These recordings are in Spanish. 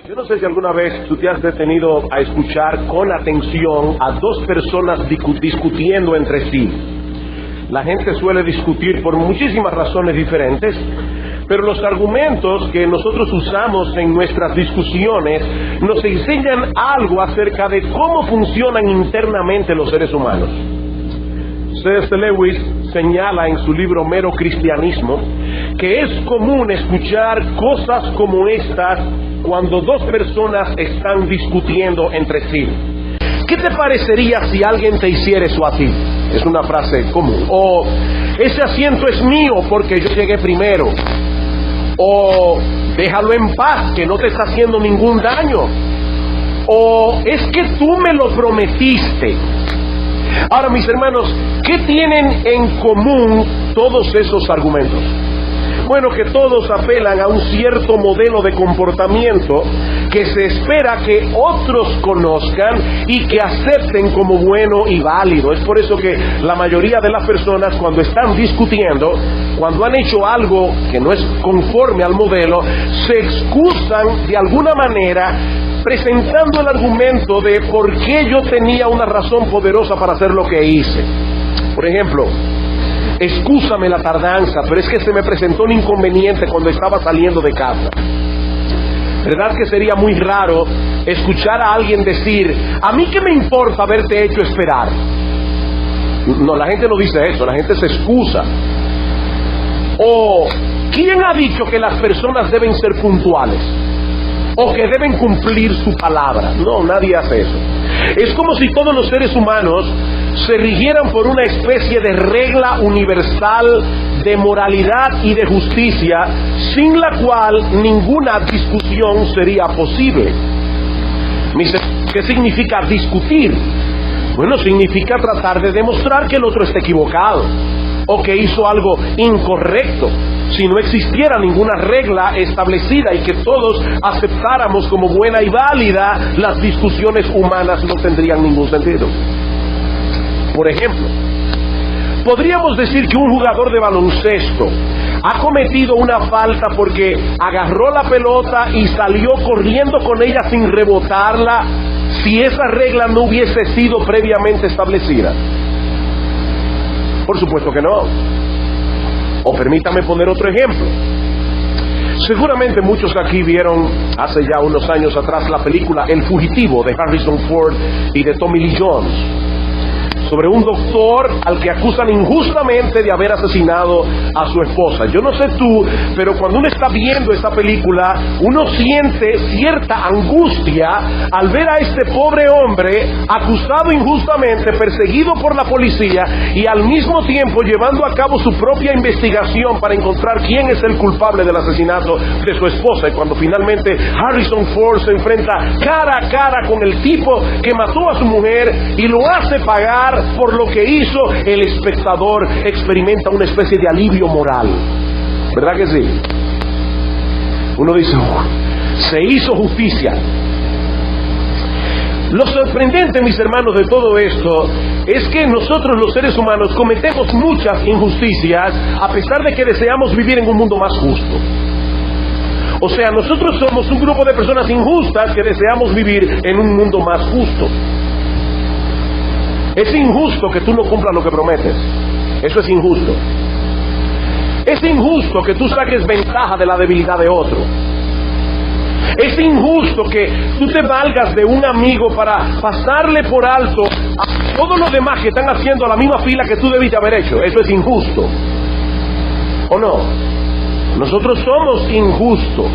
Yo no sé si alguna vez tú te has detenido a escuchar con atención a dos personas discutiendo entre sí. La gente suele discutir por muchísimas razones diferentes, pero los argumentos que nosotros usamos en nuestras discusiones nos enseñan algo acerca de cómo funcionan internamente los seres humanos. C.S. Lewis señala en su libro Mero Cristianismo que es común escuchar cosas como estas cuando dos personas están discutiendo entre sí. ¿Qué te parecería si alguien te hiciera eso a ti? Es una frase común. O, ese asiento es mío porque yo llegué primero. O, déjalo en paz que no te está haciendo ningún daño. O, es que tú me lo prometiste. Ahora, mis hermanos, ¿qué tienen en común todos esos argumentos? Bueno, que todos apelan a un cierto modelo de comportamiento que se espera que otros conozcan y que acepten como bueno y válido. Es por eso que la mayoría de las personas, cuando están discutiendo, cuando han hecho algo que no es conforme al modelo, se excusan de alguna manera presentando el argumento de por qué yo tenía una razón poderosa para hacer lo que hice. Por ejemplo, excúsame la tardanza, pero es que se me presentó un inconveniente cuando estaba saliendo de casa. ¿Verdad que sería muy raro escuchar a alguien decir, a mí qué me importa haberte hecho esperar? No, la gente no dice eso, la gente se excusa. O, ¿quién ha dicho que las personas deben ser puntuales? O que deben cumplir su palabra. No, nadie hace eso. Es como si todos los seres humanos se rigieran por una especie de regla universal de moralidad y de justicia, sin la cual ninguna discusión sería posible. ¿Qué significa discutir? Bueno, significa tratar de demostrar que el otro está equivocado o que hizo algo incorrecto. Si no existiera ninguna regla establecida y que todos aceptáramos como buena y válida, las discusiones humanas no tendrían ningún sentido. Por ejemplo, podríamos decir que un jugador de baloncesto ha cometido una falta porque agarró la pelota y salió corriendo con ella sin rebotarla, si esa regla no hubiese sido previamente establecida. Por supuesto que no. O permítame poner otro ejemplo. Seguramente muchos aquí vieron hace ya unos años atrás la película El Fugitivo de Harrison Ford y de Tommy Lee Jones, sobre un doctor al que acusan injustamente de haber asesinado a su esposa. Yo no sé tú, pero cuando uno está viendo esta película, uno siente cierta angustia al ver a este pobre hombre acusado injustamente, perseguido por la policía y al mismo tiempo llevando a cabo su propia investigación para encontrar quién es el culpable del asesinato de su esposa. Y cuando finalmente Harrison Ford se enfrenta cara a cara con el tipo que mató a su mujer y lo hace pagar por lo que hizo, el espectador experimenta una especie de alivio moral. ¿Verdad que sí? Uno dice, se hizo justicia. Lo sorprendente, mis hermanos, de todo esto es que nosotros los seres humanos cometemos muchas injusticias a pesar de que deseamos vivir en un mundo más justo. O sea, nosotros somos un grupo de personas injustas que deseamos vivir en un mundo más justo. Es injusto que tú no cumplas lo que prometes. Eso es injusto. Es injusto que tú saques ventaja de la debilidad de otro. Es injusto que tú te valgas de un amigo para pasarle por alto a todos los demás que están haciendo la misma fila que tú debiste haber hecho. Eso es injusto. ¿O no? Nosotros somos injustos.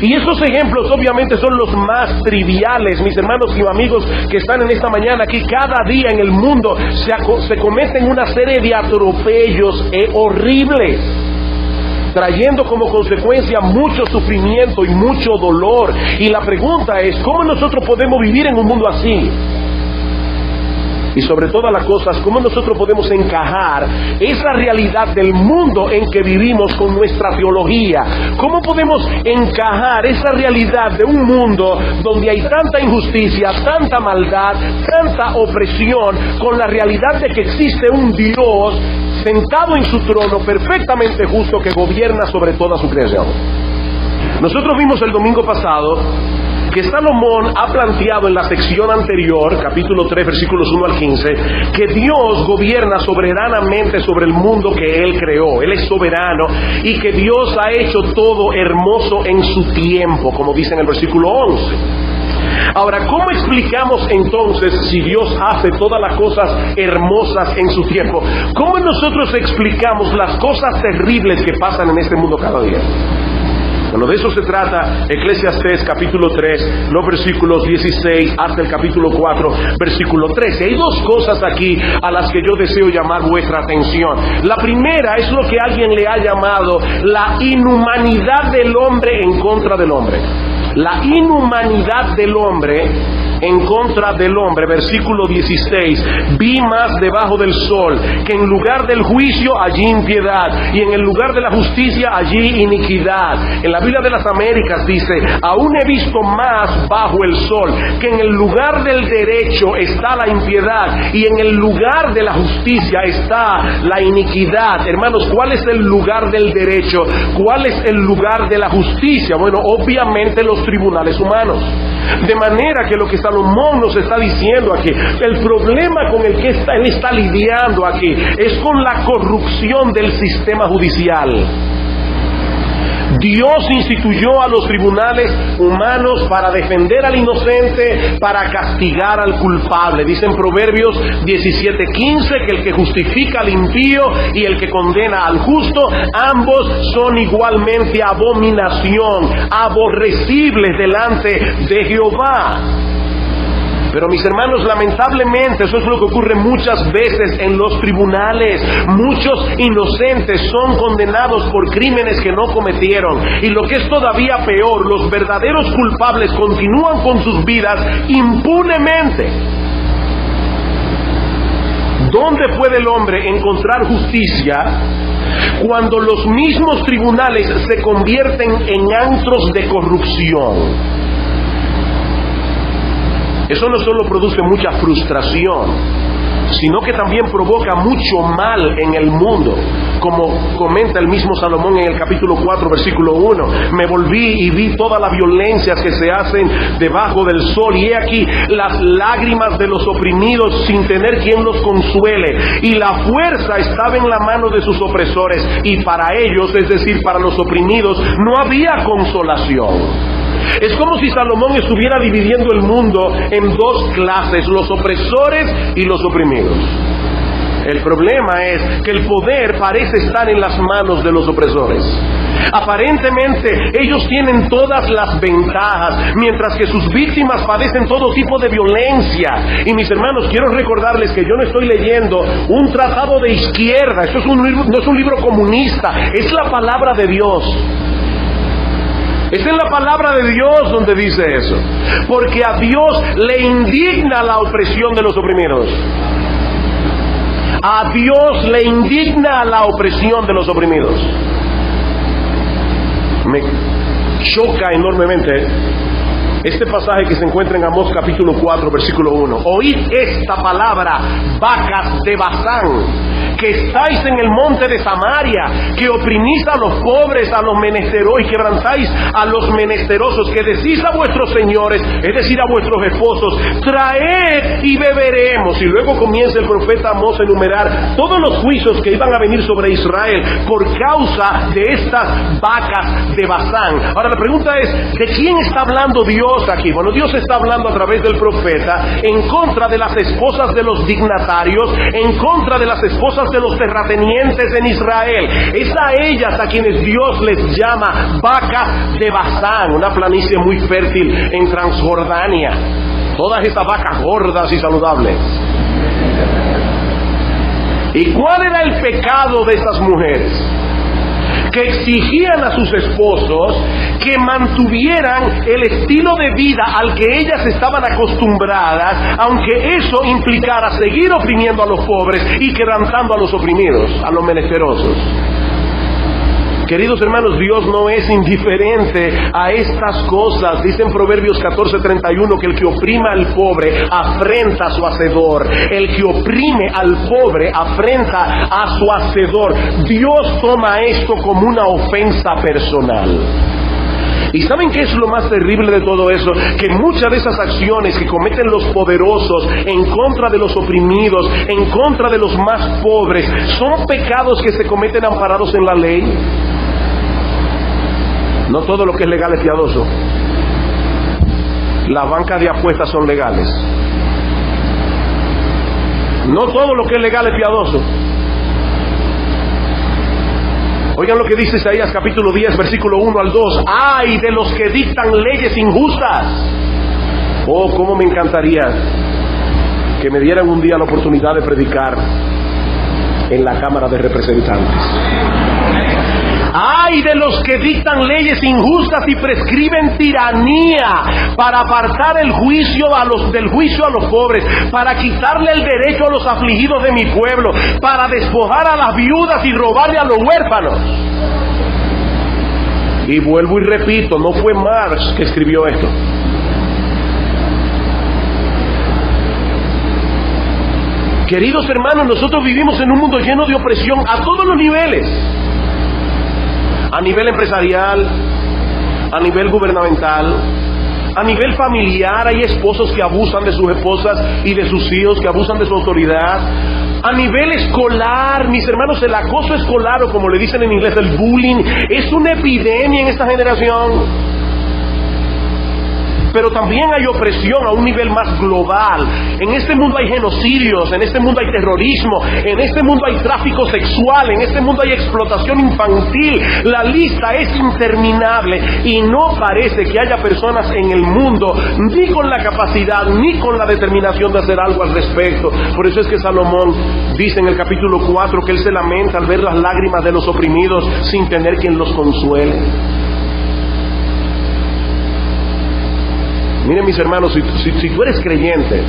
Y esos ejemplos obviamente son los más triviales, mis hermanos y amigos que están en esta mañana aquí. Cada día en el mundo se cometen una serie de atropellos horribles, trayendo como consecuencia mucho sufrimiento y mucho dolor. Y la pregunta es, ¿cómo nosotros podemos vivir en un mundo así? Y sobre todas las cosas, ¿cómo nosotros podemos encajar esa realidad del mundo en que vivimos con nuestra teología? ¿Cómo podemos encajar esa realidad de un mundo donde hay tanta injusticia, tanta maldad, tanta opresión, con la realidad de que existe un Dios sentado en su trono perfectamente justo que gobierna sobre toda su creación? Nosotros vimos el domingo pasado que Salomón ha planteado en la sección anterior, capítulo 3, versículos 1 al 15, que Dios gobierna soberanamente sobre el mundo que Él creó. Él es soberano y que Dios ha hecho todo hermoso en su tiempo, como dice en el versículo 11. Ahora, ¿cómo explicamos entonces si Dios hace todas las cosas hermosas en su tiempo? ¿Cómo nosotros explicamos las cosas terribles que pasan en este mundo cada día? Bueno, de eso se trata Eclesiastés capítulo 3, los versículos 16 hasta el capítulo 4, versículo 13. Hay dos cosas aquí a las que yo deseo llamar vuestra atención. La primera es lo que alguien le ha llamado la inhumanidad del hombre en contra del hombre. La inhumanidad del hombre en contra del hombre. Versículo 16: vi más debajo del sol, que en lugar del juicio allí impiedad, y en el lugar de la justicia allí iniquidad. En la Biblia de las Américas dice: aún he visto más bajo el sol, que en el lugar del derecho está la impiedad, y en el lugar de la justicia está la iniquidad. Hermanos, ¿cuál es el lugar del derecho? ¿Cuál es el lugar de la justicia? Bueno, obviamente los tribunales humanos. De manera que lo que Salomón nos está diciendo aquí, el problema con el que él está lidiando aquí, es con la corrupción del sistema judicial. Dios instituyó a los tribunales humanos para defender al inocente, para castigar al culpable. Dice en Proverbios 17:15 que el que justifica al impío y el que condena al justo, ambos son igualmente abominación, aborrecibles delante de Jehová. Pero mis hermanos, lamentablemente eso es lo que ocurre muchas veces en los tribunales. Muchos inocentes son condenados por crímenes que no cometieron. Y lo que es todavía peor, los verdaderos culpables continúan con sus vidas impunemente. ¿Dónde puede el hombre encontrar justicia cuando los mismos tribunales se convierten en antros de corrupción? Eso no solo produce mucha frustración, sino que también provoca mucho mal en el mundo. Como comenta el mismo Salomón en el capítulo 4, versículo 1, me volví y vi todas las violencias que se hacen debajo del sol, y he aquí las lágrimas de los oprimidos sin tener quien los consuele, y la fuerza estaba en la mano de sus opresores, y para ellos, es decir, para los oprimidos, no había consolación. Es como si Salomón estuviera dividiendo el mundo en dos clases, los opresores y los oprimidos. El problema es que el poder parece estar en las manos de los opresores. Aparentemente ellos tienen todas las ventajas, mientras que sus víctimas padecen todo tipo de violencia. Y mis hermanos, quiero recordarles que yo no estoy leyendo un tratado de izquierda. Esto no es un libro comunista, es la palabra de Dios. Es en la palabra de Dios donde dice eso, porque a Dios le indigna la opresión de los oprimidos. A Dios le indigna la opresión de los oprimidos. Me choca enormemente este pasaje que se encuentra en Amós capítulo 4, versículo 1. Oíd esta palabra, vacas de Basán, que estáis en el monte de Samaria, que oprimís a los pobres, a los menesterosos, y quebrantáis a los menesterosos, que decís a vuestros señores, es decir, a vuestros esposos, traed y beberemos. Y luego comienza el profeta Amós a enumerar todos los juicios que iban a venir sobre Israel por causa de estas vacas de Basán. Ahora la pregunta es, ¿de quién está hablando Dios aquí? Bueno, Dios está hablando a través del profeta en contra de las esposas de los dignatarios, en contra de las esposas de los terratenientes en Israel. Es a ellas a quienes Dios les llama vacas de Basán, una planicie muy fértil en Transjordania. Todas estas vacas gordas y saludables. ¿Y cuál era el pecado de estas mujeres? Que exigían a sus esposos que mantuvieran el estilo de vida al que ellas estaban acostumbradas, aunque eso implicara seguir oprimiendo a los pobres y quebrantando a los oprimidos, a los menesterosos. Queridos hermanos, Dios no es indiferente a estas cosas. Dice en Proverbios 14:31 que el que oprime al pobre afrenta a su hacedor. El que oprime al pobre afrenta a su hacedor. Dios toma esto como una ofensa personal. ¿Y saben qué es lo más terrible de todo eso? Que muchas de esas acciones que cometen los poderosos en contra de los oprimidos, en contra de los más pobres, son pecados que se cometen amparados en la ley. No todo lo que es legal es piadoso. Las bancas de apuestas son legales. No todo lo que es legal es piadoso. Oigan lo que dice Isaías capítulo 10, versículo 1 al 2. ¡Ay de los que dictan leyes injustas! Oh, cómo me encantaría que me dieran un día la oportunidad de predicar en la Cámara de Representantes. ¡Ay de los que dictan leyes injustas y prescriben tiranía para apartar el juicio del juicio a los pobres, para quitarle el derecho a los afligidos de mi pueblo, para despojar a las viudas y robarle a los huérfanos! Y vuelvo y repito, no fue Marx que escribió esto. Queridos hermanos, nosotros vivimos en un mundo lleno de opresión a todos los niveles. A nivel empresarial, a nivel gubernamental, a nivel familiar. Hay esposos que abusan de sus esposas y de sus hijos, que abusan de su autoridad. A nivel escolar, mis hermanos, el acoso escolar, o como le dicen en inglés, el bullying, es una epidemia en esta generación. Pero también hay opresión a un nivel más global. En este mundo hay genocidios, en este mundo hay terrorismo, en este mundo hay tráfico sexual, en este mundo hay explotación infantil. La lista es interminable y no parece que haya personas en el mundo ni con la capacidad ni con la determinación de hacer algo al respecto. Por eso es que Salomón dice en el capítulo 4 que él se lamenta al ver las lágrimas de los oprimidos sin tener quien los consuele. Miren, mis hermanos, si tú eres creyente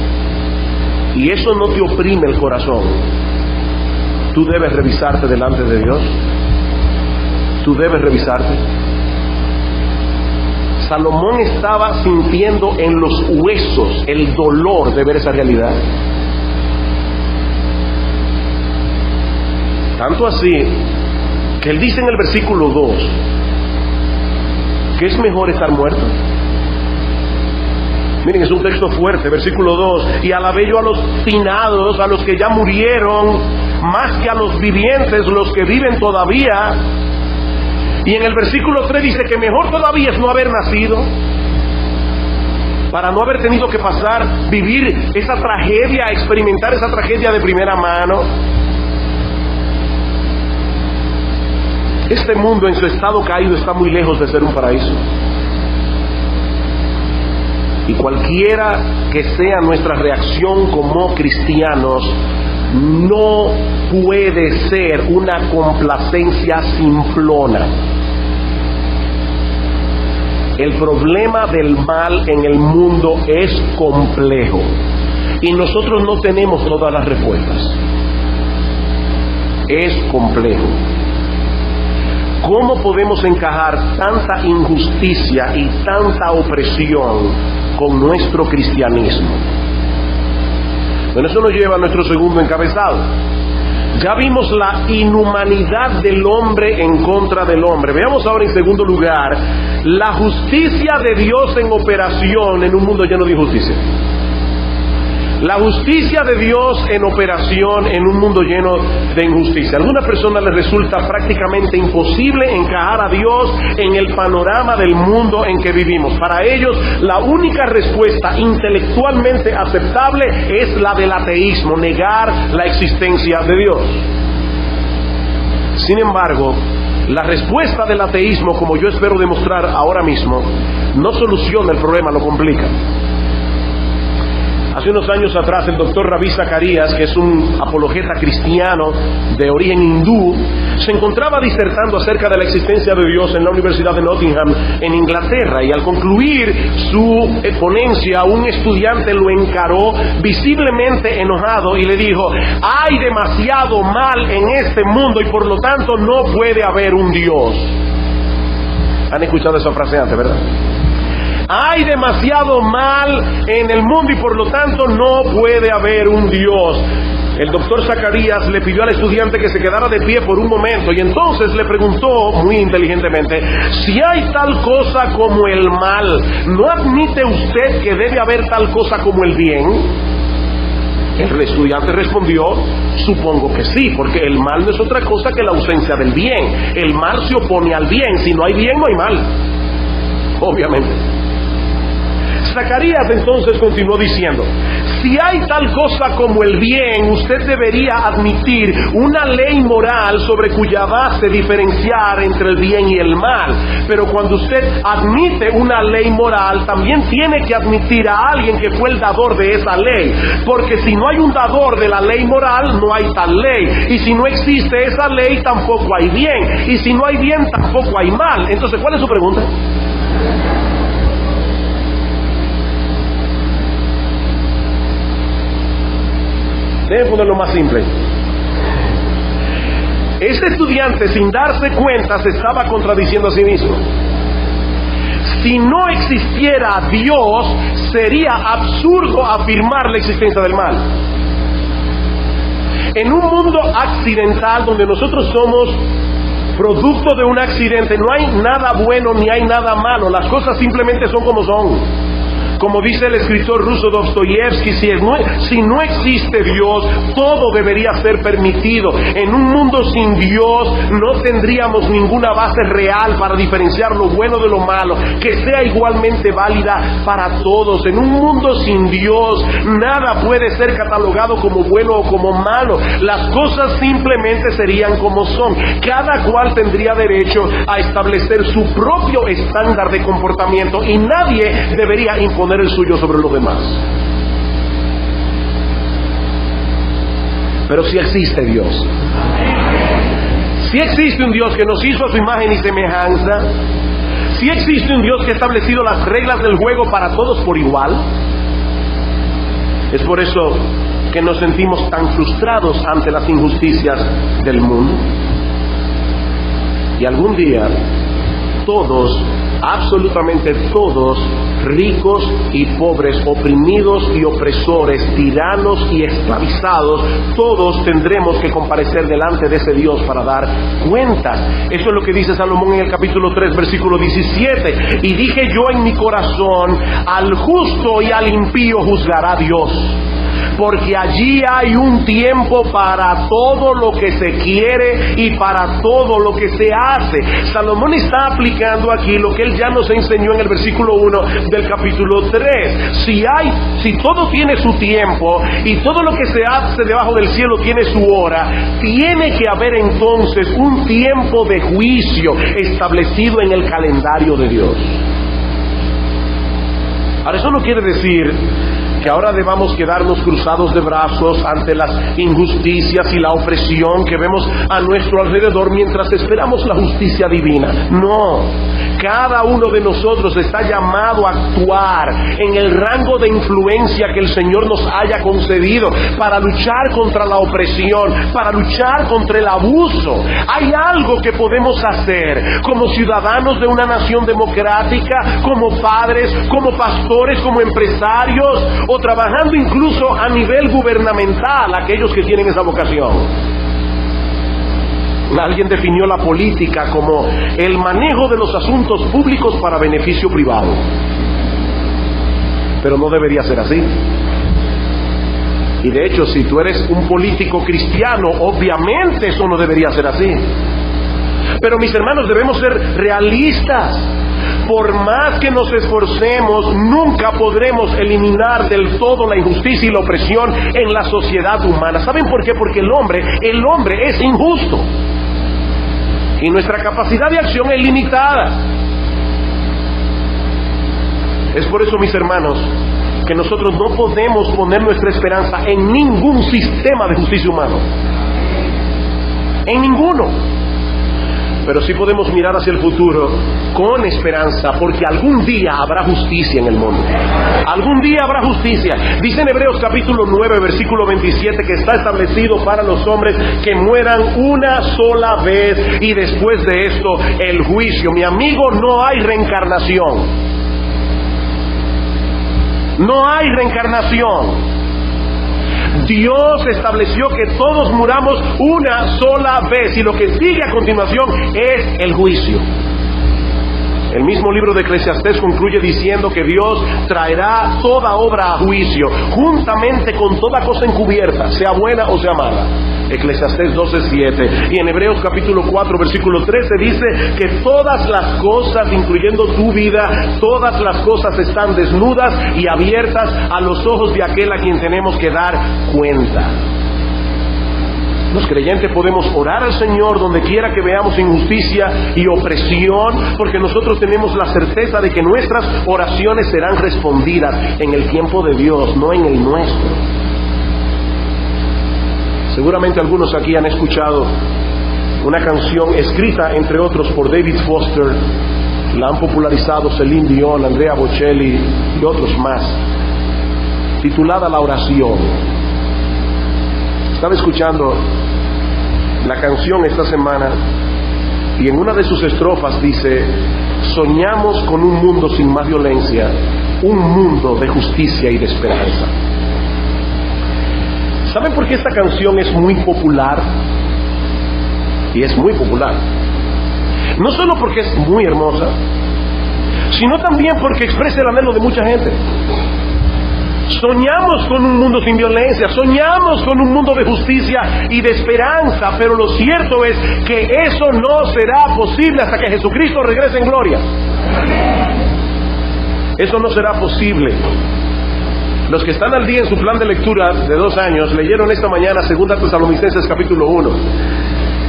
y eso no te oprime el corazón, tú debes revisarte delante de Dios. Tú debes revisarte. Salomón estaba sintiendo en los huesos el dolor de ver esa realidad. Tanto así que él dice en el versículo 2 que es mejor estar muerto. Miren, es un texto fuerte, versículo 2. Y alabé yo a los finados, a los que ya murieron, más que a los vivientes, los que viven todavía. Y en el versículo 3 dice que mejor todavía es no haber nacido, para no haber tenido que vivir esa tragedia, experimentar esa tragedia de primera mano. Este mundo en su estado caído está muy lejos de ser un paraíso. Y cualquiera que sea nuestra reacción como cristianos, no puede ser una complacencia simplona. El problema del mal en el mundo es complejo y nosotros no tenemos todas las respuestas. Es complejo. ¿Cómo podemos encajar tanta injusticia y tanta opresión con nuestro cristianismo? Bueno, eso nos lleva a nuestro segundo encabezado. Ya vimos la inhumanidad del hombre en contra del hombre. Veamos ahora en segundo lugar la justicia de Dios en operación en un mundo lleno de injusticia. La justicia de Dios en operación en un mundo lleno de injusticia. A algunas personas les resulta prácticamente imposible encajar a Dios en el panorama del mundo en que vivimos. Para ellos, la única respuesta intelectualmente aceptable es la del ateísmo, negar la existencia de Dios. Sin embargo, la respuesta del ateísmo, como yo espero demostrar ahora mismo, no soluciona el problema, lo complica. Hace unos años atrás, el doctor Ravi Zacharias, que es un apologeta cristiano de origen hindú, se encontraba disertando acerca de la existencia de Dios en la Universidad de Nottingham, en Inglaterra, y al concluir su ponencia, un estudiante lo encaró visiblemente enojado y le dijo: hay demasiado mal en este mundo y por lo tanto no puede haber un Dios. ¿Han escuchado esa frase antes, verdad? Hay demasiado mal en el mundo y por lo tanto no puede haber un Dios. El doctor Zacarías le pidió al estudiante que se quedara de pie por un momento y entonces le preguntó muy inteligentemente: si hay tal cosa como el mal, ¿no admite usted que debe haber tal cosa como el bien? El estudiante respondió: supongo que sí, porque el mal no es otra cosa que la ausencia del bien. El mal se opone al bien. Si no hay bien, no hay mal, obviamente. Zacarías entonces continuó diciendo: si hay tal cosa como el bien, usted debería admitir una ley moral sobre cuya base diferenciar entre el bien y el mal. Pero cuando usted admite una ley moral, también tiene que admitir a alguien que fue el dador de esa ley. Porque si no hay un dador de la ley moral, no hay tal ley. Y si no existe esa ley, tampoco hay bien. Y si no hay bien, tampoco hay mal. Entonces, ¿cuál es su pregunta? Debe ponerlo más simple. Este estudiante, sin darse cuenta, se estaba contradiciendo a sí mismo. Si no existiera Dios, sería absurdo afirmar la existencia del mal. En un mundo accidental donde nosotros somos producto de un accidente, no hay nada bueno ni hay nada malo. Las cosas simplemente son como son. Como dice el escritor ruso Dostoyevsky, si no existe Dios, todo debería ser permitido. En un mundo sin Dios no tendríamos ninguna base real para diferenciar lo bueno de lo malo, que sea igualmente válida para todos. En un mundo sin Dios, nada puede ser catalogado como bueno o como malo. Las cosas simplemente serían como son. Cada cual tendría derecho a establecer su propio estándar de comportamiento y nadie debería imponer el suyo sobre los demás. Pero si existe Dios, si existe un Dios que nos hizo a su imagen y semejanza, si existe un Dios que ha establecido las reglas del juego para todos por igual, es por eso que nos sentimos tan frustrados ante las injusticias del mundo. Y algún día todos, absolutamente todos, ricos y pobres, oprimidos y opresores, tiranos y esclavizados, todos tendremos que comparecer delante de ese Dios para dar cuentas. Eso es lo que dice Salomón en el capítulo 3, versículo 17. Y dije yo en mi corazón: al justo y al impío juzgará Dios, porque allí hay un tiempo para todo lo que se quiere y para todo lo que se hace. Salomón está aplicando aquí lo que él ya nos enseñó en el versículo 1 del capítulo 3. Si todo tiene su tiempo y todo lo que se hace debajo del cielo tiene su hora, tiene que haber entonces un tiempo de juicio establecido en el calendario de Dios. Ahora, eso no quiere decir que ahora debamos quedarnos cruzados de brazos ante las injusticias y la opresión que vemos a nuestro alrededor mientras esperamos la justicia divina. No, cada uno de nosotros está llamado a actuar en el rango de influencia que el Señor nos haya concedido para luchar contra la opresión, para luchar contra el abuso. Hay algo que podemos hacer como ciudadanos de una nación democrática, como padres, como pastores, como empresarios, o trabajando incluso a nivel gubernamental, aquellos que tienen esa vocación. Alguien definió la política como el manejo de los asuntos públicos para beneficio privado. Pero no debería ser así. Y de hecho, si tú eres un político cristiano, obviamente eso no debería ser así. Pero mis hermanos, debemos ser realistas. Por más que nos esforcemos, nunca podremos eliminar del todo la injusticia y la opresión en la sociedad humana. ¿Saben por qué? Porque el hombre es injusto. Y nuestra capacidad de acción es limitada. Es por eso, mis hermanos, que nosotros no podemos poner nuestra esperanza en ningún sistema de justicia humano. En ninguno. Pero sí podemos mirar hacia el futuro con esperanza, porque algún día habrá justicia en el mundo. Algún día habrá justicia. Dice en Hebreos capítulo 9, versículo 27, que está establecido para los hombres que mueran una sola vez y después de esto el juicio. Mi amigo, no hay reencarnación. No hay reencarnación. Dios estableció que todos muramos una sola vez, y lo que sigue a continuación es el juicio. El mismo libro de Eclesiastés concluye diciendo que Dios traerá toda obra a juicio, juntamente con toda cosa encubierta, sea buena o sea mala. Eclesiastés 12:7. Y en Hebreos capítulo 4 versículo 13 dice que todas las cosas, incluyendo tu vida, todas las cosas están desnudas y abiertas a los ojos de aquel a quien tenemos que dar cuenta. Los creyentes podemos orar al Señor donde quiera que veamos injusticia y opresión, porque nosotros tenemos la certeza de que nuestras oraciones serán respondidas en el tiempo de Dios, no en el nuestro. Seguramente algunos aquí han escuchado una canción escrita, entre otros, por David Foster. La han popularizado Celine Dion, Andrea Bocelli y otros más, titulada La Oración. Estaba escuchando la canción esta semana y en una de sus estrofas dice: soñamos con un mundo sin más violencia, un mundo de justicia y de esperanza. ¿Saben por qué esta canción es muy popular? Y es muy popular. No solo porque es muy hermosa, sino también porque expresa el anhelo de mucha gente. Soñamos con un mundo sin violencia, soñamos con un mundo de justicia y de esperanza, pero lo cierto es que eso no será posible hasta que Jesucristo regrese en gloria. Eso no será posible. Los que están al día en su plan de lectura de 2 años leyeron esta mañana 2 Tesalonicenses capítulo 1.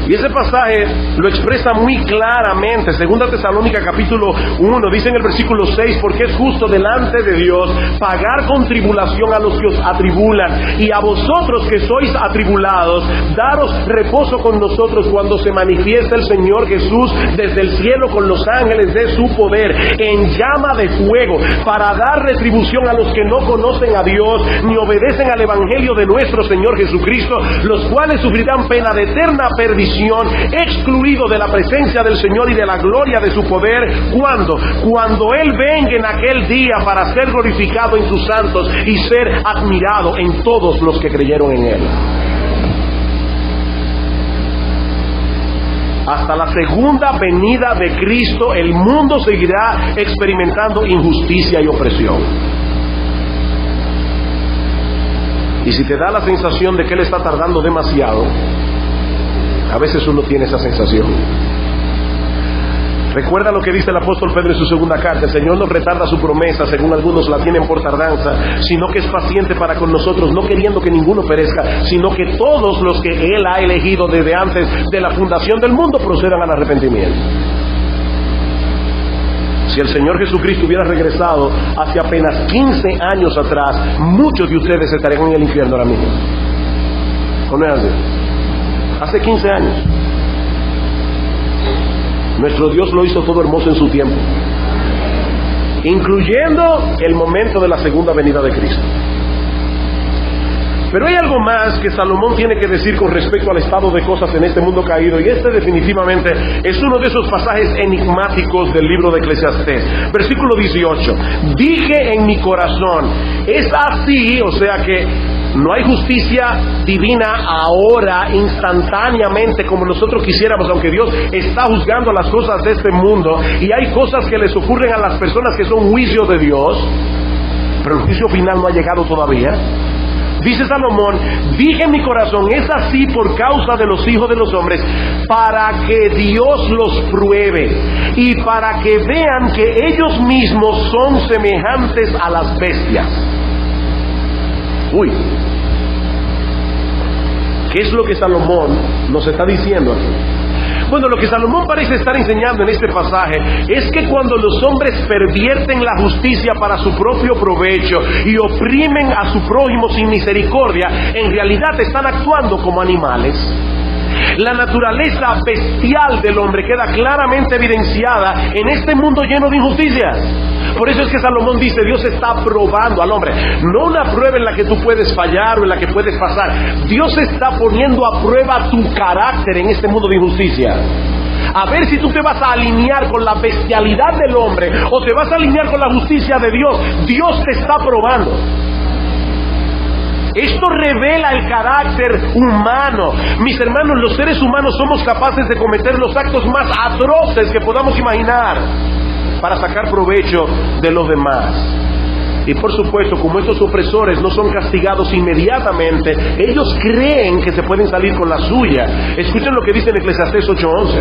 Y ese pasaje lo expresa muy claramente. 2 Tesalónica capítulo 1 dice en el versículo 6: porque es justo delante de Dios pagar con tribulación a los que os atribulan, y a vosotros que sois atribulados, daros reposo con nosotros cuando se manifiesta el Señor Jesús desde el cielo con los ángeles de su poder en llama de fuego, para dar retribución a los que no conocen a Dios ni obedecen al evangelio de nuestro Señor Jesucristo, los cuales sufrirán pena de eterna perdición, excluido de la presencia del Señor y de la gloria de su poder, cuando Él venga en aquel día para ser glorificado en sus santos y ser admirado en todos los que creyeron en Él. Hasta la segunda venida de Cristo, el mundo seguirá experimentando injusticia y opresión. Y si te da la sensación de que Él está tardando demasiado, a veces uno tiene esa sensación. Recuerda lo que dice el apóstol Pedro en su segunda carta: el Señor no retarda su promesa, según algunos la tienen por tardanza, sino que es paciente para con nosotros, no queriendo que ninguno perezca, sino que todos los que Él ha elegido desde antes de la fundación del mundo procedan al arrepentimiento. Si el Señor Jesucristo hubiera regresado hace apenas 15 años atrás, muchos de ustedes estarían en el infierno ahora mismo. ¿O no es así? Hace 15 años. Nuestro Dios lo hizo todo hermoso en su tiempo, incluyendo el momento de la segunda venida de Cristo. Pero hay algo más que Salomón tiene que decir con respecto al estado de cosas en este mundo caído, y este definitivamente es uno de esos pasajes enigmáticos del libro de Eclesiastés. Versículo 18: dije en mi corazón, es así, o sea que no hay justicia divina ahora, instantáneamente, como nosotros quisiéramos, aunque Dios está juzgando las cosas de este mundo, y hay cosas que les ocurren a las personas que son juicios de Dios, pero el juicio final no ha llegado todavía. Dice Salomón, dije en mi corazón, es así por causa de los hijos de los hombres, para que Dios los pruebe y para que vean que ellos mismos son semejantes a las bestias. Uy, ¿qué es lo que Salomón nos está diciendo aquí? Bueno, lo que Salomón parece estar enseñando en este pasaje es que cuando los hombres pervierten la justicia para su propio provecho y oprimen a su prójimo sin misericordia, en realidad están actuando como animales. La naturaleza bestial del hombre queda claramente evidenciada en este mundo lleno de injusticias. Por eso es que Salomón dice, Dios está probando al hombre. No una prueba en la que tú puedes fallar o en la que puedes pasar. Dios está poniendo a prueba tu carácter en este mundo de injusticia. A ver si tú te vas a alinear con la bestialidad del hombre o te vas a alinear con la justicia de Dios. Dios te está probando. Esto revela el carácter humano. Mis hermanos, los seres humanos somos capaces de cometer los actos más atroces que podamos imaginar para sacar provecho de los demás. Y por supuesto, como estos opresores no son castigados inmediatamente, ellos creen que se pueden salir con la suya. Escuchen lo que dice en Eclesiastés 8:11.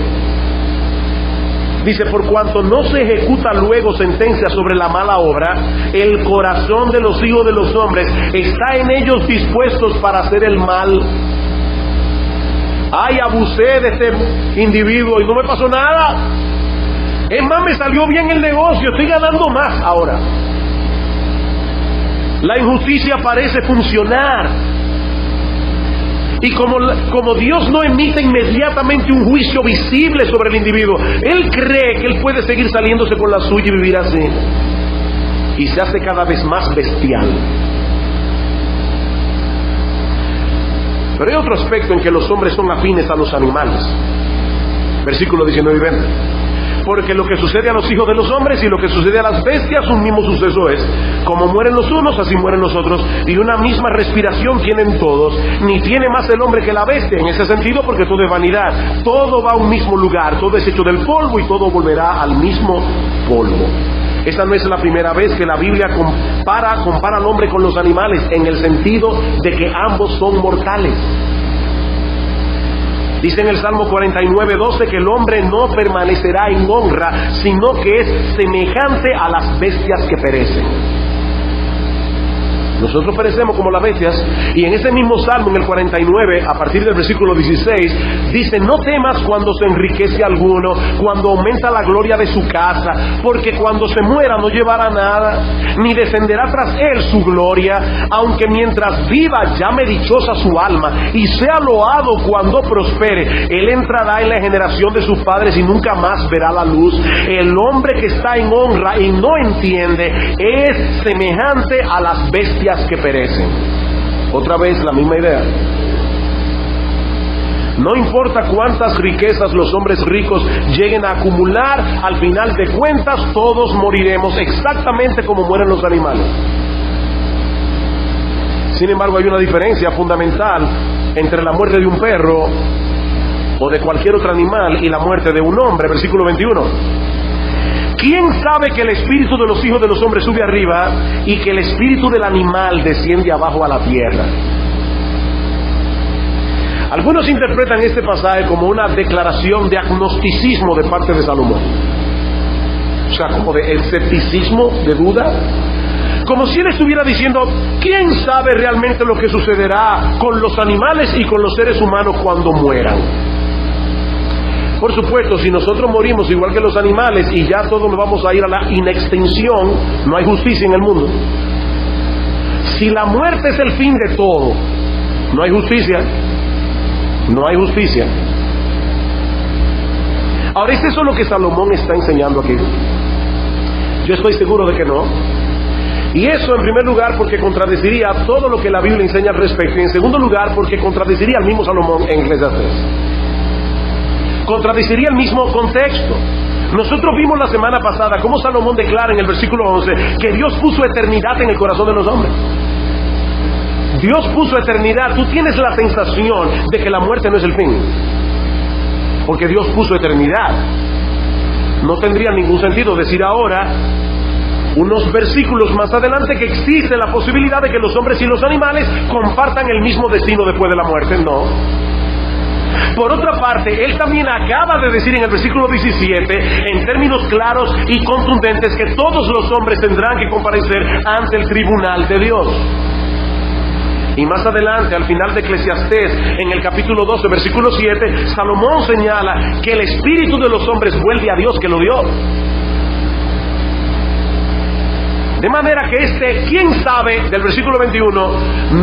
Dice: por cuanto no se ejecuta luego sentencia sobre la mala obra, el corazón de los hijos de los hombres está en ellos dispuestos para hacer el mal. Ay, abusé de este individuo y no me pasó nada. Es más, me salió bien el negocio, estoy ganando más ahora. La injusticia parece funcionar. Y como Dios no emite inmediatamente un juicio visible sobre el individuo, él cree que él puede seguir saliéndose con la suya y vivir así. Y se hace cada vez más bestial. Pero hay otro aspecto en que los hombres son afines a los animales. Versículo 19 y 20. Porque lo que sucede a los hijos de los hombres y lo que sucede a las bestias, un mismo suceso es. Como mueren los unos, así mueren los otros. Y una misma respiración tienen todos. Ni tiene más el hombre que la bestia, en ese sentido, porque todo es vanidad. Todo va a un mismo lugar, todo es hecho del polvo y todo volverá al mismo polvo. Esta no es la primera vez que la Biblia compara al hombre con los animales, en el sentido de que ambos son mortales. Dice en el Salmo 49:12 que el hombre no permanecerá en honra, sino que es semejante a las bestias que perecen. Nosotros perecemos como las bestias. Y en ese mismo Salmo, en el 49, a partir del versículo 16, dice: no temas cuando se enriquece alguno, cuando aumenta la gloria de su casa, porque cuando se muera no llevará nada, ni descenderá tras él su gloria, aunque mientras viva llame dichosa su alma, y sea loado cuando prospere. Él entrará en la generación de sus padres y nunca más verá la luz. El hombre que está en honra y no entiende es semejante a las bestias que perecen. Otra vez la misma idea. No importa cuántas riquezas los hombres ricos lleguen a acumular, al final de cuentas todos moriremos exactamente como mueren los animales. Sin embargo, hay una diferencia fundamental entre la muerte de un perro o de cualquier otro animal y la muerte de un hombre. Versículo 21. ¿Quién sabe que el espíritu de los hijos de los hombres sube arriba y que el espíritu del animal desciende abajo a la tierra? Algunos interpretan este pasaje como una declaración de agnosticismo de parte de Salomón. O sea, como de escepticismo, de duda. Como si él estuviera diciendo: ¿quién sabe realmente lo que sucederá con los animales y con los seres humanos cuando mueran? Por supuesto, si nosotros morimos igual que los animales y ya todos nos vamos a ir a la inextinción, no hay justicia en el mundo. Si la muerte es el fin de todo, no hay justicia. No hay justicia. Ahora, ¿es eso lo que Salomón está enseñando aquí? Yo estoy seguro de que no. Y eso, en primer lugar, porque contradeciría todo lo que la Biblia enseña al respecto. Y en segundo lugar, porque contradeciría al mismo Salomón en Eclesiastés. Contradeciría el mismo contexto. Nosotros vimos la semana pasada cómo Salomón declara en el versículo 11 que Dios puso eternidad en el corazón de los hombres. Dios puso eternidad. Tú tienes la sensación de que la muerte no es el fin, porque Dios puso eternidad. No tendría ningún sentido decir ahora, unos versículos más adelante, que existe la posibilidad de que los hombres y los animales compartan el mismo destino después de la muerte. No. Por otra parte, él también acaba de decir en el versículo 17, en términos claros y contundentes, que todos los hombres tendrán que comparecer ante el tribunal de Dios. Y más adelante, al final de Eclesiastés, en el capítulo 12, versículo 7, Salomón señala que el espíritu de los hombres vuelve a Dios que lo dio. De manera que quién sabe, del versículo 21,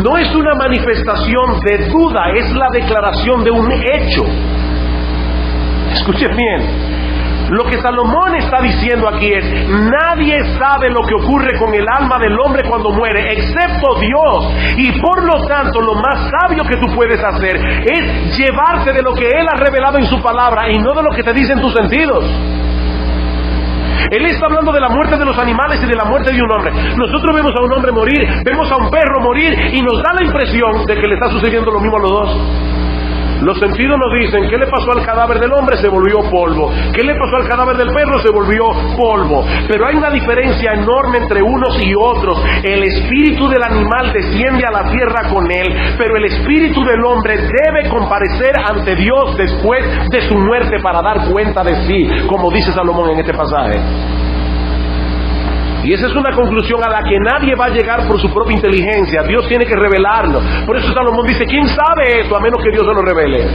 no es una manifestación de duda, es la declaración de un hecho. Escuchen bien, lo que Salomón está diciendo aquí es: nadie sabe lo que ocurre con el alma del hombre cuando muere, excepto Dios. Y por lo tanto, lo más sabio que tú puedes hacer es llevarte de lo que Él ha revelado en su palabra y no de lo que te dicen tus sentidos. Él está hablando de la muerte de los animales y de la muerte de un hombre. Nosotros vemos a un hombre morir, vemos a un perro morir y nos da la impresión de que le está sucediendo lo mismo a los dos. Los sentidos nos dicen: ¿qué le pasó al cadáver del hombre? Se volvió polvo. ¿Qué le pasó al cadáver del perro? Se volvió polvo. Pero hay una diferencia enorme entre unos y otros. El espíritu del animal desciende a la tierra con él, pero el espíritu del hombre debe comparecer ante Dios después de su muerte para dar cuenta de sí, como dice Salomón en este pasaje. Y esa es una conclusión a la que nadie va a llegar por su propia inteligencia. Dios tiene que revelarlo. Por eso Salomón dice: ¿quién sabe esto a menos que Dios se lo revele?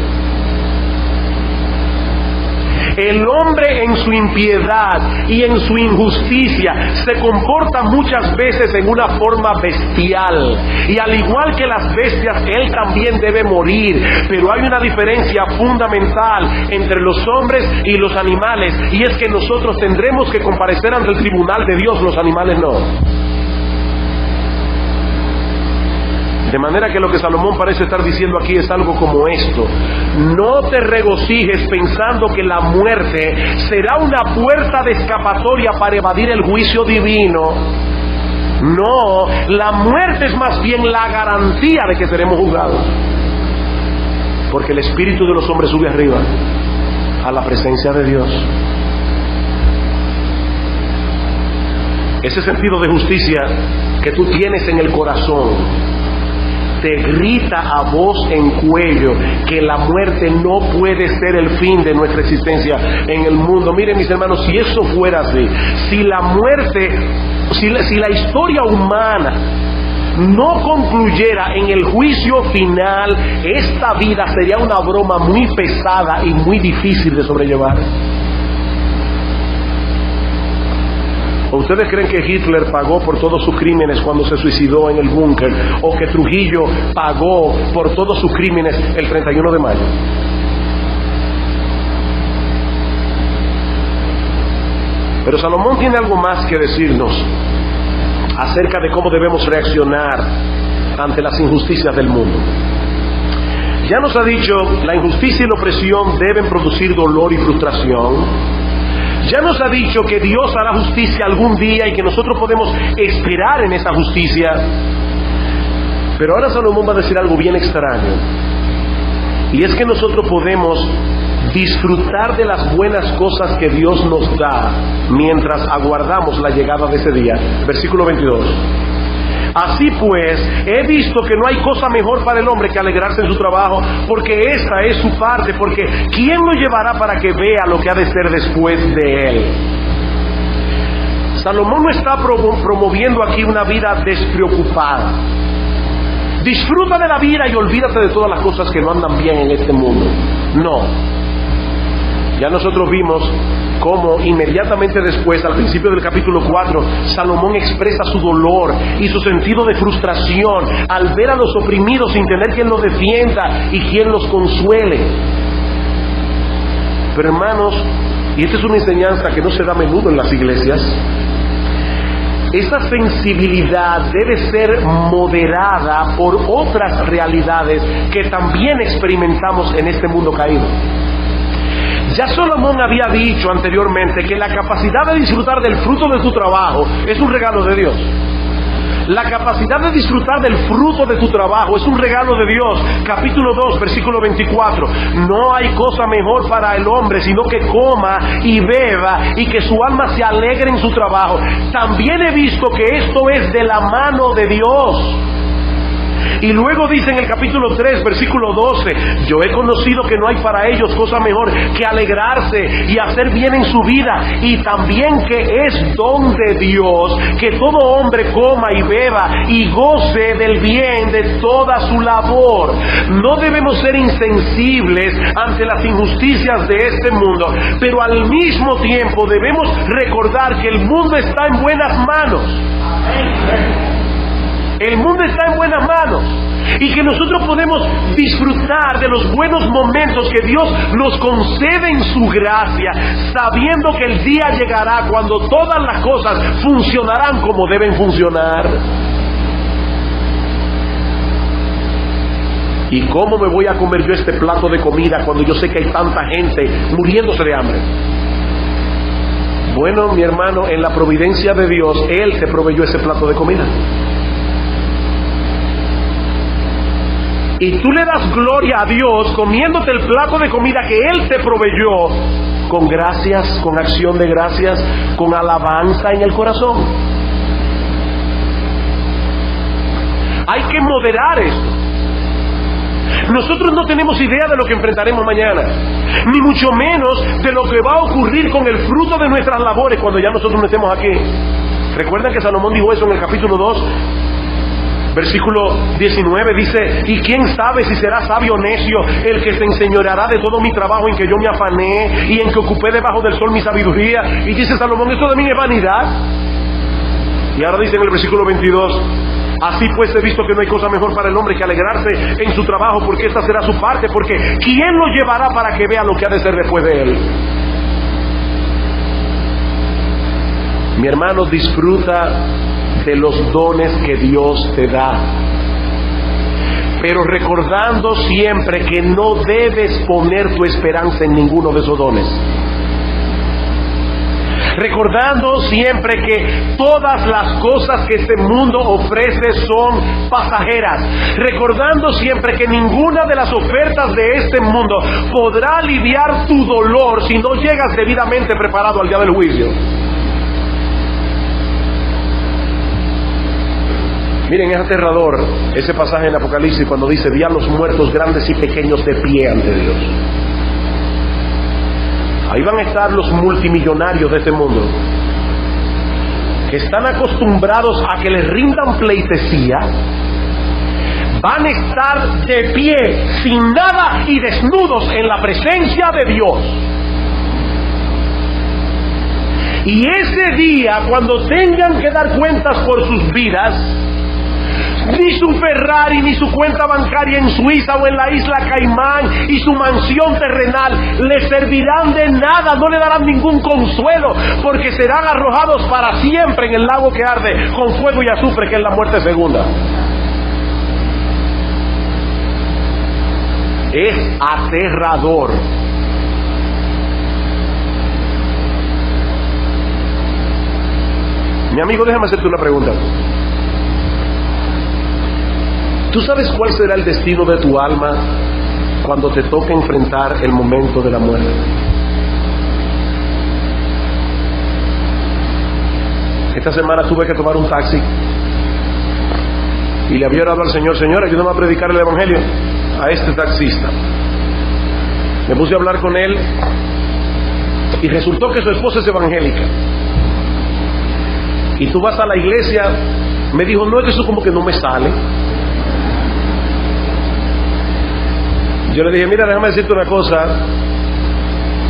El hombre en su impiedad y en su injusticia se comporta muchas veces en una forma bestial. Y al igual que las bestias, él también debe morir. Pero hay una diferencia fundamental entre los hombres y los animales, y es que nosotros tendremos que comparecer ante el tribunal de Dios, los animales no. De manera que lo que Salomón parece estar diciendo aquí es algo como esto: no te regocijes pensando que la muerte será una puerta de escapatoria para evadir el juicio divino. No, la muerte es más bien la garantía de que seremos juzgados, porque el espíritu de los hombres sube arriba a la presencia de Dios. Ese sentido de justicia que tú tienes en el corazón te grita a voz en cuello que la muerte no puede ser el fin de nuestra existencia en el mundo. Miren, mis hermanos, si eso fuera así, si la muerte, si la historia humana no concluyera en el juicio final, esta vida sería una broma muy pesada y muy difícil de sobrellevar. ¿O ustedes creen que Hitler pagó por todos sus crímenes cuando se suicidó en el búnker? ¿O que Trujillo pagó por todos sus crímenes el 31 de mayo? Pero Salomón tiene algo más que decirnos acerca de cómo debemos reaccionar ante las injusticias del mundo. Ya nos ha dicho, la injusticia y la opresión deben producir dolor y frustración. Ya nos ha dicho que Dios hará justicia algún día y que nosotros podemos esperar en esa justicia. Pero ahora Salomón va a decir algo bien extraño, y es que nosotros podemos disfrutar de las buenas cosas que Dios nos da mientras aguardamos la llegada de ese día. Versículo 22. Así pues, he visto que no hay cosa mejor para el hombre que alegrarse en su trabajo, porque esta es su parte, porque ¿quién lo llevará para que vea lo que ha de ser después de él? Salomón no está promoviendo aquí una vida despreocupada. Disfruta de la vida y olvídate de todas las cosas que no andan bien en este mundo. No. Ya nosotros vimos cómo inmediatamente después, al principio del capítulo 4, Salomón expresa su dolor y su sentido de frustración al ver a los oprimidos sin tener quien los defienda y quien los consuele. Pero hermanos, y esta es una enseñanza que no se da a menudo en las iglesias, esta sensibilidad debe ser moderada por otras realidades que también experimentamos en este mundo caído. Ya Salomón había dicho anteriormente que la capacidad de disfrutar del fruto de tu trabajo es un regalo de Dios. La capacidad de disfrutar del fruto de tu trabajo es un regalo de Dios. Capítulo 2, versículo 24. No hay cosa mejor para el hombre sino que coma y beba y que su alma se alegre en su trabajo. También he visto que esto es de la mano de Dios. Y luego dice en el capítulo 3, versículo 12, yo he conocido que no hay para ellos cosa mejor que alegrarse y hacer bien en su vida, y también que es don de Dios que todo hombre coma y beba y goce del bien de toda su labor. No debemos ser insensibles ante las injusticias de este mundo, pero al mismo tiempo debemos recordar que el mundo está en buenas manos. El mundo está en buenas manos y que nosotros podemos disfrutar de los buenos momentos que Dios nos concede en su gracia, sabiendo que el día llegará cuando todas las cosas funcionarán como deben funcionar. ¿Y cómo me voy a comer yo este plato de comida cuando yo sé que hay tanta gente muriéndose de hambre? Bueno, mi hermano, en la providencia de Dios, Él te proveyó ese plato de comida. Y tú le das gloria a Dios comiéndote el plato de comida que Él te proveyó, con gracias, con acción de gracias, con alabanza en el corazón. Hay que moderar esto. Nosotros no tenemos idea de lo que enfrentaremos mañana, ni mucho menos de lo que va a ocurrir con el fruto de nuestras labores cuando ya nosotros no estemos aquí. ¿Recuerdan que Salomón dijo eso en el capítulo 2? Versículo 19 dice: ¿y quién sabe si será sabio o necio el que se enseñoreará de todo mi trabajo en que yo me afané y en que ocupé debajo del sol mi sabiduría? Y dice Salomón: esto de mí es vanidad. Y ahora dice en el versículo 22: así pues he visto que no hay cosa mejor para el hombre que alegrarse en su trabajo, porque esta será su parte, porque ¿quién lo llevará para que vea lo que ha de ser después de él? Mi hermano, disfruta de los dones que Dios te da, pero recordando siempre que no debes poner tu esperanza en ninguno de esos dones. Recordando siempre que todas las cosas que este mundo ofrece son pasajeras. Recordando siempre que ninguna de las ofertas de este mundo podrá aliviar tu dolor si no llegas debidamente preparado al día del juicio. Miren, es aterrador ese pasaje en Apocalipsis cuando dice: vi a los muertos grandes y pequeños de pie ante Dios. Ahí van a estar los multimillonarios de este mundo, que están acostumbrados a que les rindan pleitesía. Van a estar de pie, sin nada y desnudos en la presencia de Dios. Y ese día, cuando tengan que dar cuentas por sus vidas, ni su Ferrari, ni su cuenta bancaria en Suiza o en la isla Caimán y su mansión terrenal les servirán de nada, no le darán ningún consuelo, porque serán arrojados para siempre en el lago que arde con fuego y azufre, que es la muerte segunda. Es aterrador. Mi amigo, déjame hacerte una pregunta. ¿Tú sabes cuál será el destino de tu alma cuando te toque enfrentar el momento de la muerte? Esta semana tuve que tomar un taxi y le había orado al Señor: Señor, ayúdame a predicar el Evangelio a este taxista. Me puse a hablar con él y resultó que su esposa es evangélica. Y tú vas a la iglesia. Me dijo: no, es que eso como que no me sale. Yo le dije: mira, déjame decirte una cosa.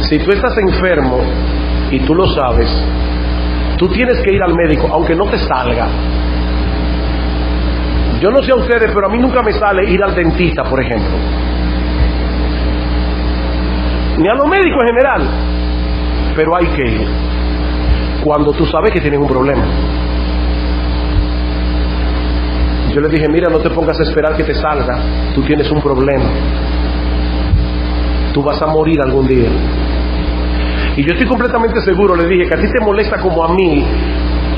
Si tú estás enfermo y tú lo sabes, tú tienes que ir al médico, aunque no te salga. Yo no sé a ustedes, pero a mí nunca me sale ir al dentista, por ejemplo, ni a los médicos en general. Pero hay que ir cuando tú sabes que tienes un problema. Yo le dije: mira, no te pongas a esperar que te salga. Tú tienes un problema. Tú vas a morir algún día. Y yo estoy completamente seguro, le dije, que a ti te molesta como a mí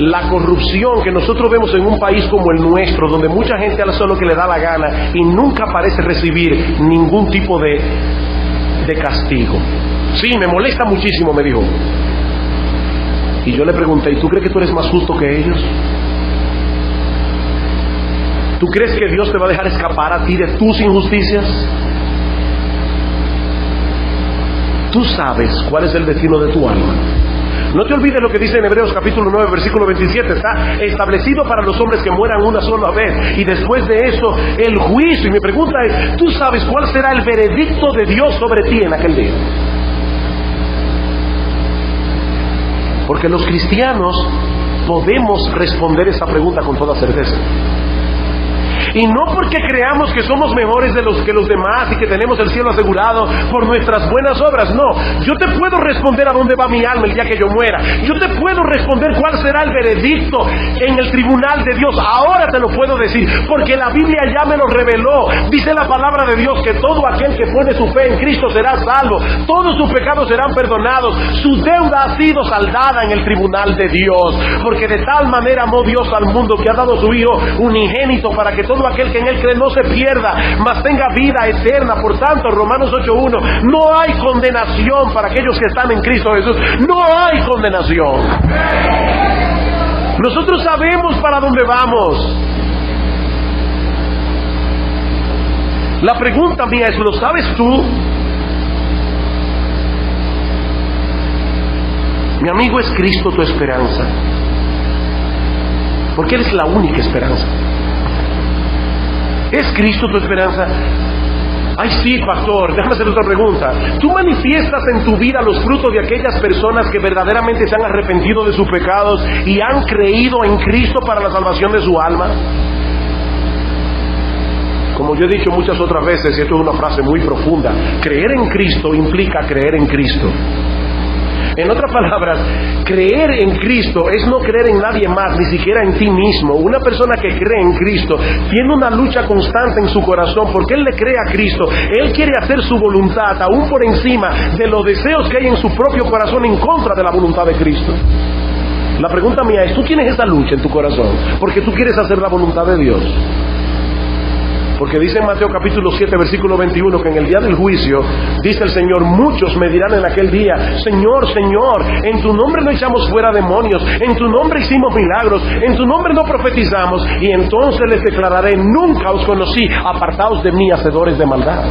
la corrupción que nosotros vemos en un país como el nuestro, donde mucha gente hace lo que le da la gana y nunca parece recibir ningún tipo de castigo. Sí, me molesta muchísimo, me dijo. Y yo le pregunté: ¿y tú crees que tú eres más justo que ellos? ¿Tú crees que Dios te va a dejar escapar a ti de tus injusticias? Tú sabes cuál es el destino de tu alma. No te olvides lo que dice en Hebreos capítulo 9, versículo 27. Está establecido para los hombres que mueran una sola vez, y después de eso el juicio. Y mi pregunta es: ¿tú sabes cuál será el veredicto de Dios sobre ti en aquel día? Porque los cristianos podemos responder esa pregunta con toda certeza. Y no porque creamos que somos mejores de los demás y que tenemos el cielo asegurado por nuestras buenas obras. No, yo te puedo responder a dónde va mi alma el día que yo muera. Yo te puedo responder cuál será el veredicto en el tribunal de Dios. Ahora te lo puedo decir, porque la Biblia ya me lo reveló. Dice la palabra de Dios que todo aquel que pone su fe en Cristo será salvo. Todos sus pecados serán perdonados. Su deuda ha sido saldada en el tribunal de Dios. Porque de tal manera amó Dios al mundo que ha dado a su Hijo unigénito para que todo aquel que en Él cree no se pierda, mas tenga vida eterna. Por tanto, Romanos 8:1, no hay condenación para aquellos que están en Cristo Jesús. No hay condenación. Nosotros sabemos para dónde vamos. La pregunta mía es, ¿lo sabes tú? Mi amigo, ¿es Cristo tu esperanza? Porque Él es la única esperanza. ¿Es Cristo tu esperanza? Ay, sí, pastor, déjame hacer otra pregunta. ¿Tú manifiestas en tu vida los frutos de aquellas personas que verdaderamente se han arrepentido de sus pecados y han creído en Cristo para la salvación de su alma? Como yo he dicho muchas otras veces, y esto es una frase muy profunda, creer en Cristo implica creer en Cristo. En otras palabras, creer en Cristo es no creer en nadie más, ni siquiera en ti mismo. Una persona que cree en Cristo tiene una lucha constante en su corazón porque él le cree a Cristo. Él quiere hacer su voluntad aún por encima de los deseos que hay en su propio corazón en contra de la voluntad de Cristo. La pregunta mía es, ¿tú tienes esa lucha en tu corazón porque tú quieres hacer la voluntad de Dios? Porque dice en Mateo capítulo 7 versículo 21 que en el día del juicio, dice el Señor, muchos me dirán en aquel día, Señor, Señor, en tu nombre no echamos fuera demonios, en tu nombre hicimos milagros, en tu nombre no profetizamos, y entonces les declararé, nunca os conocí, apartaos de mí, hacedores de maldad.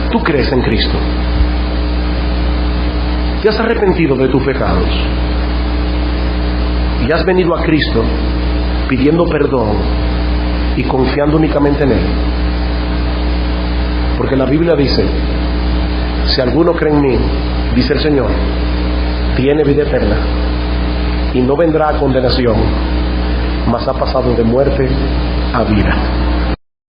¿Tú crees en Cristo? ¿Te has arrepentido de tus pecados? ¿Y has venido a Cristo pidiendo perdón y confiando únicamente en Él? Porque la Biblia dice, si alguno cree en mí, dice el Señor, tiene vida eterna y no vendrá a condenación, mas ha pasado de muerte a vida.